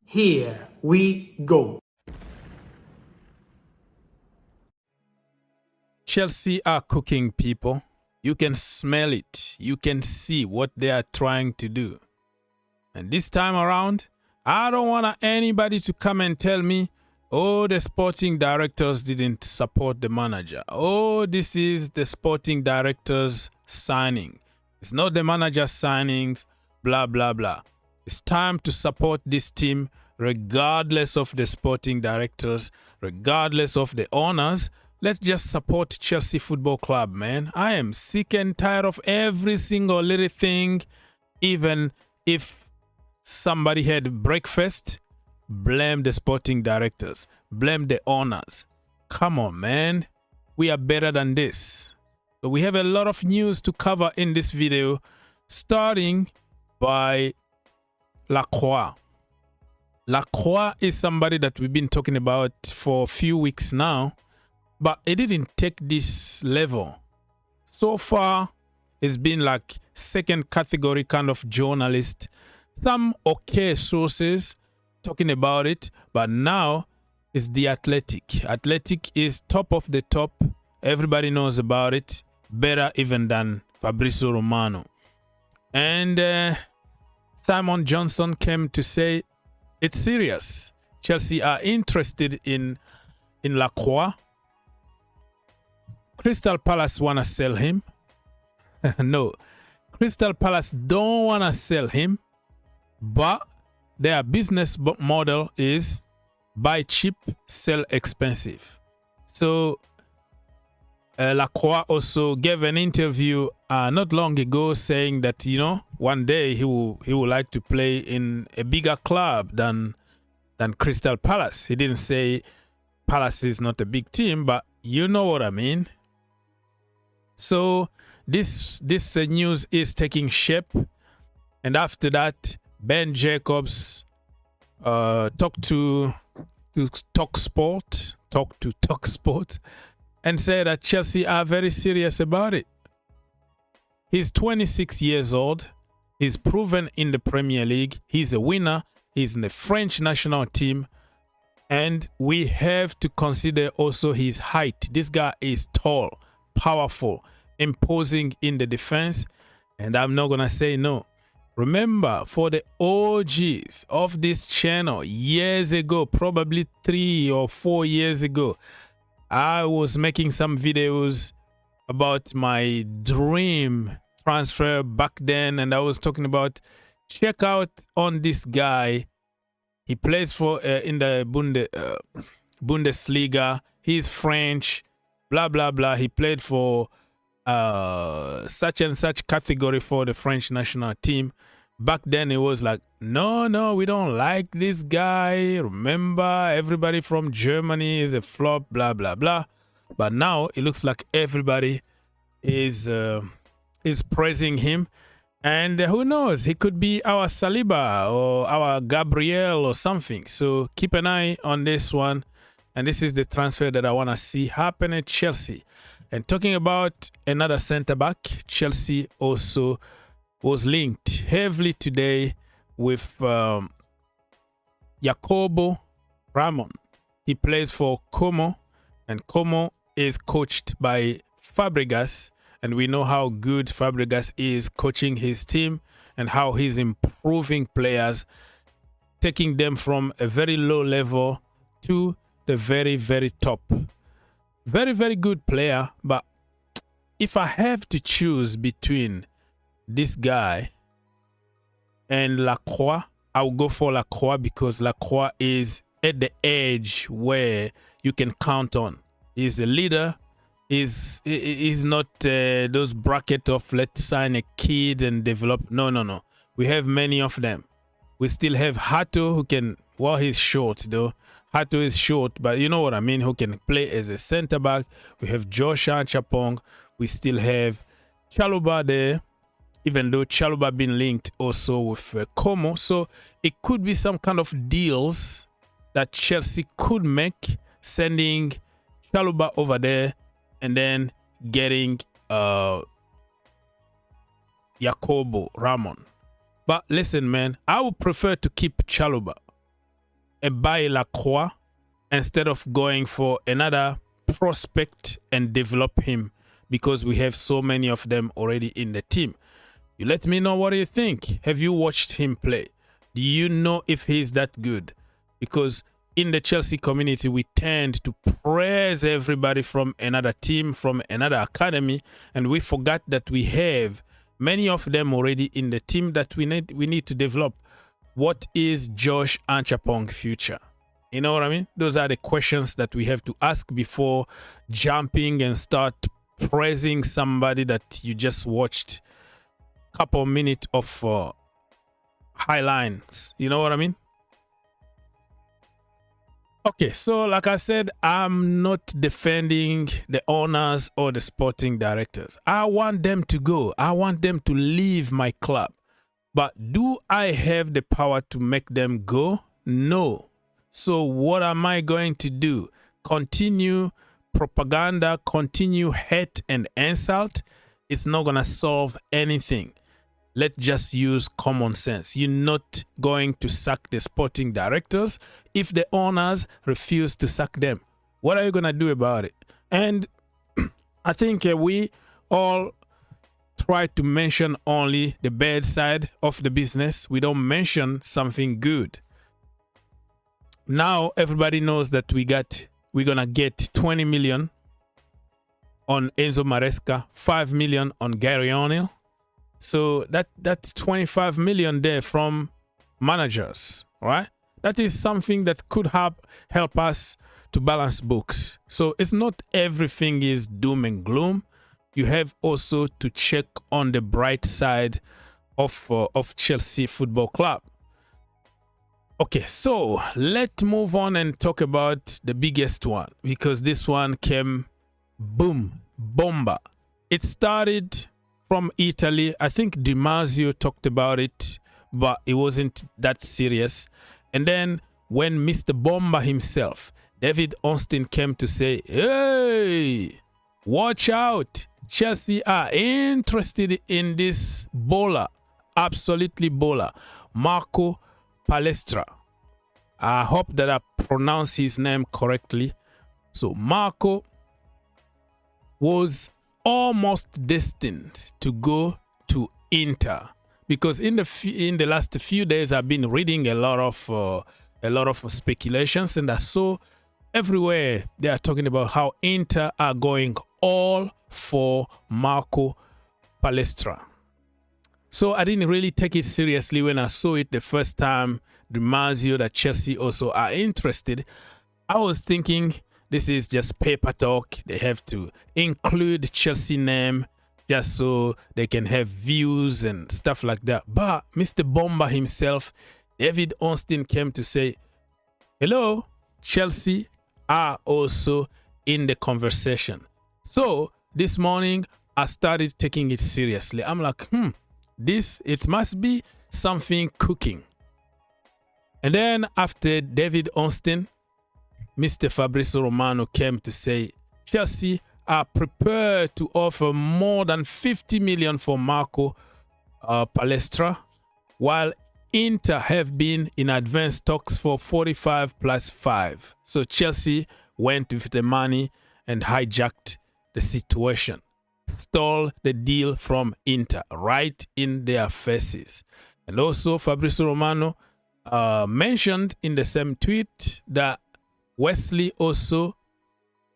Here we go. Chelsea are cooking, people. You can smell it. You can see what they are trying to do. And this time around, I don't want anybody to come and tell me, oh, the sporting directors didn't support the manager. Oh, this is the sporting director's signing. It's not the manager's signings, blah, blah, blah. It's time to support this team regardless of the sporting directors, regardless of the owners. Let's just support Chelsea Football Club, man. I am sick and tired of every single little thing. Even if somebody had breakfast, blame the sporting directors, blame the owners. Come on, man. We are better than this. So we have a lot of news to cover in this video, starting by Lacroix. Lacroix is somebody that we've been talking about for a few weeks now, but it didn't take this level. So far, it's been like second category kind of journalist. Some okay sources talking about it, but now it's the Athletic. Athletic is top of the top. Everybody knows about it. Better even than Fabrizio Romano. And Simon Johnson came to say it's serious. Chelsea are interested in Lacroix. Crystal Palace want to sell him. No, Crystal Palace don't want to sell him, but their business model is buy cheap, sell expensive. So Lacroix also gave an interview not long ago saying that, you know, one day he would like to play in a bigger club than Crystal Palace. He didn't say Palace is not a big team, but you know what I mean. So this news is taking shape, and after that, Ben Jacobs talked to TalkSPORT, and said that Chelsea are very serious about it. He's 26 years old. He's proven in the Premier League. He's a winner. He's in the French national team. And we have to consider also his height. This guy is tall, powerful, imposing in the defense. And I'm not going to say no. Remember, for the OGs of this channel years ago, probably 3 or 4 years ago, I was making some videos about my dream transfer back then, and I was talking about, check out on this guy. He plays for in the Bundesliga. He's French, blah blah blah. He played for such and such category for the French national team. Back then it was like, no, we don't like this guy. Remember, everybody from Germany is a flop, blah blah blah. But now it looks like everybody is praising him, and who knows, he could be our Saliba or our Gabriel or something. So keep an eye on this one, and this is the transfer that I want to see happen at Chelsea. And talking about another center back, Chelsea also was linked heavily today with Jacobo Ramon. He plays for Como, and Como is coached by Fabregas, and we know how good Fabregas is coaching his team and how he's improving players, taking them from a very low level to the very, very top. Very, very good player, but if I have to choose between this guy and Lacroix, I'll go for Lacroix, because Lacroix is at the edge where you can count on. He's a leader. He's not those bracket of let's sign a kid and develop. No. We have many of them. We still have Hato, who can, well, he's short though. Hato is short, but you know what I mean, who can play as a center back. We have Joshua Chapong. We still have Chaluba there, even though Chaluba been linked also with Como. So it could be some kind of deals that Chelsea could make, sending Chaluba over there and then getting Jacobo Ramon. But listen, man, I would prefer to keep Chaluba. buy Lacroix instead of going for another prospect and develop him, because we have so many of them already in the team. You let me know what you think. Have you watched him play? Do you know if he's that good? Because in the Chelsea community, we tend to praise everybody from another team, from another academy, and we forgot that we have many of them already in the team that we need to develop. What is Josh Anchapong's future? You know what I mean? Those are the questions that we have to ask before jumping and start praising somebody that you just watched a couple minutes of highlights. You know what I mean? Okay, so like I said, I'm not defending the owners or the sporting directors. I want them to go. I want them to leave my club. But do I have the power to make them go? No. So what am I going to do? Continue propaganda, continue hate and insult? It's not going to solve anything. Let's just use common sense. You're not going to sack the sporting directors if the owners refuse to sack them. What are you going to do about it? And I think we all try to mention only the bad side of the business. We don't mention something good. Now everybody knows that we're going to get 20 million on Enzo Maresca, 5 million on Gary O'Neill. So that's 25 million there from managers, right? That is something that could help us to balance books. So it's not everything is doom and gloom. You have also to check on the bright side of Chelsea Football Club. Okay, so let's move on and talk about the biggest one, because this one came boom, bomba. It started from Italy. I think Di Marzio talked about it, but it wasn't that serious. And then when Mr. Bomba himself, David Austin, came to say, hey, watch out. Chelsea are interested in this bowler, absolutely bowler, Marco Palestra. I hope that I pronounce his name correctly. So Marco was almost destined to go to Inter, because in the last few days I've been reading a lot of speculations, and I saw everywhere they are talking about how Inter are going all for Marco Palestra. So I didn't really take it seriously when I saw it the first time, Di Marzio, that Chelsea also are interested. I was thinking this is just paper talk. They have to include Chelsea name just so they can have views and stuff like that. But Mr. Bomba himself, David Austin, came to say, hello, Chelsea are also in the conversation. So this morning I started taking it seriously. I'm like, it must be something cooking. And then after David Austin, Mr. Fabrizio Romano came to say Chelsea are prepared to offer more than 50 million for Marco Palestra, while Inter have been in advanced talks for 45 plus 5. So Chelsea went with the money and hijacked the situation, stole the deal from Inter right in their faces. And also Fabrizio Romano mentioned in the same tweet that Wesley also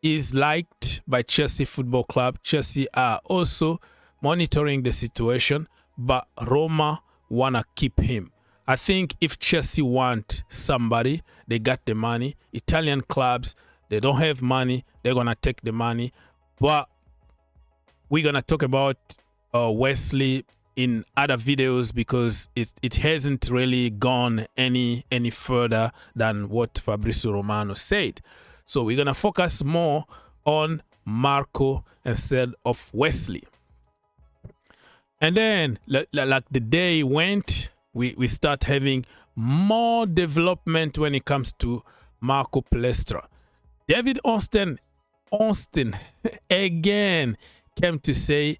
is liked by Chelsea Football Club. Chelsea are also monitoring the situation, but Roma wanna keep him. I think if Chelsea want somebody, they got the money. Italian clubs, they don't have money, they're gonna take the money. But we're gonna talk about Wesley in other videos, because it hasn't really gone any further than what Fabrizio Romano said. So we're gonna focus more on Marco instead of Wesley. And then like the day went, we start having more development when it comes to Marco Palestra. David Austin again came to say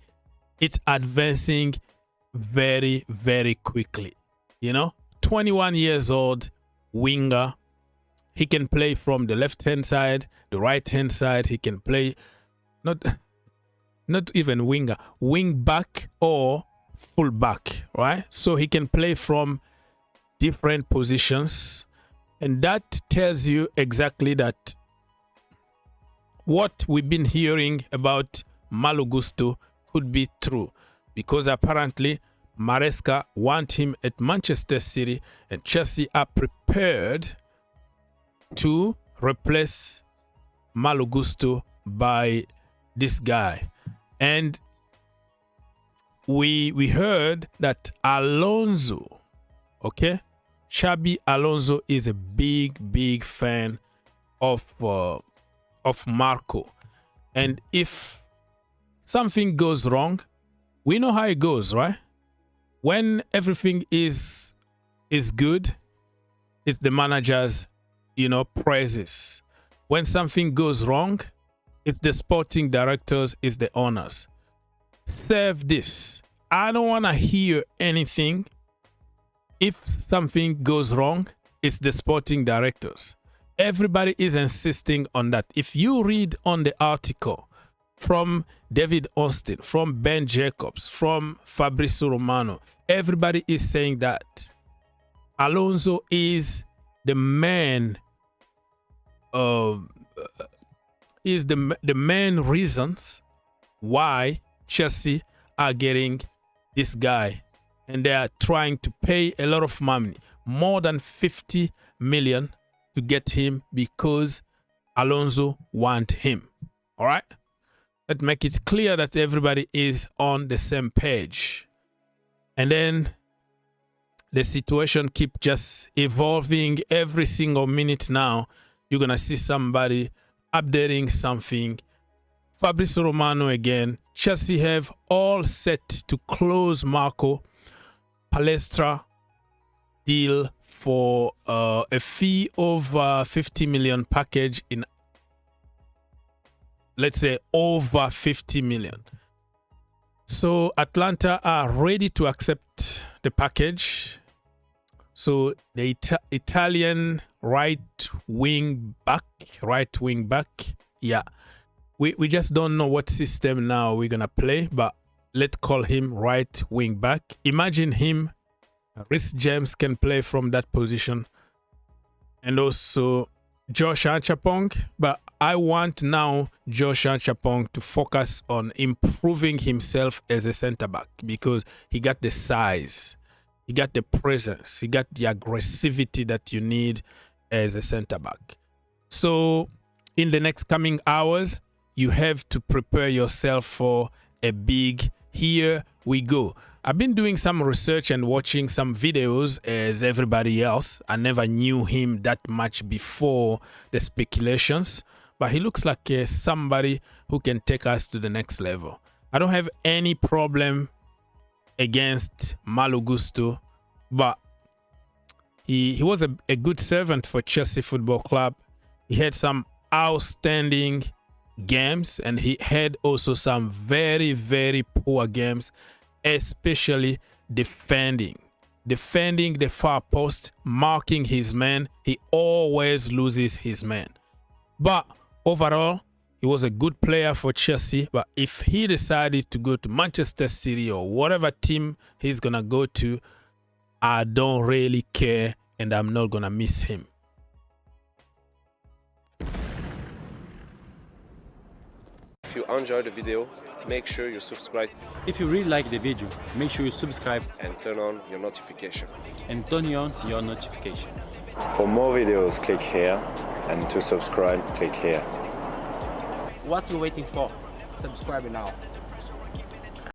it's advancing very, very quickly. 21 years old winger, He can play from the left-hand side, the right-hand side. He can play not even winger, wing back or full back, right? So he can play from different positions. And that tells you exactly that what we've been hearing about Malo Gusto could be true, because apparently Maresca want him at Manchester City, and Chelsea are prepared to replace Malo Gusto by this guy. And we heard that Alonso, okay, Xabi Alonso is a big fan of Marco, and if something goes wrong, we know how it goes, right? When everything is good, it's the manager's, praises. When something goes wrong, it's the sporting directors, it's the owners. Serve this. I don't want to hear anything. If something goes wrong, it's the sporting directors. Everybody is insisting on that. If you read on the article from David Austin, from Ben Jacobs, from Fabrizio Romano, everybody is saying that Alonso is the man, is the main reasons why Chelsea are getting this guy, and they are trying to pay a lot of money, more than 50 million, to get him because Alonso want him. All right, let's make it clear that everybody is on the same page. And then the situation keep just evolving every single minute. Now you're gonna see somebody updating something. Fabrizio Romano again. Chelsea have all set to close Marco Palestra deal for a fee of 50 million package in, let's say, over 50 million. So Atlanta are ready to accept the package. So the Italian right wing back, yeah. We just don't know what system now we're gonna play, but let's call him right wing back. Imagine him, Reece James can play from that position, and also Josh Archapong. But I want now Josh Archapong to focus on improving himself as a center back, because he got the size, he got the presence, he got the aggressivity that you need as a center back. So in the next coming hours, you have to prepare yourself for a big here we go. I've been doing some research and watching some videos as everybody else. I never knew him that much before the speculations, but he looks like somebody who can take us to the next level. I don't have any problem against Malo Gusto, but he was a good servant for Chelsea Football Club. He had some outstanding games, and he had also some very poor games, especially defending the far post, marking his man. He always loses his man. But overall, he was a good player for Chelsea. But if he decided to go to Manchester City or whatever team he's gonna go to, I don't really care, and I'm not gonna miss him. If you enjoyed the video, make sure you subscribe If you really like the video, make sure you subscribe and turn on your notification. and turn on your notification. For more videos, click here, and to subscribe, click here. What are you waiting for? Subscribe now.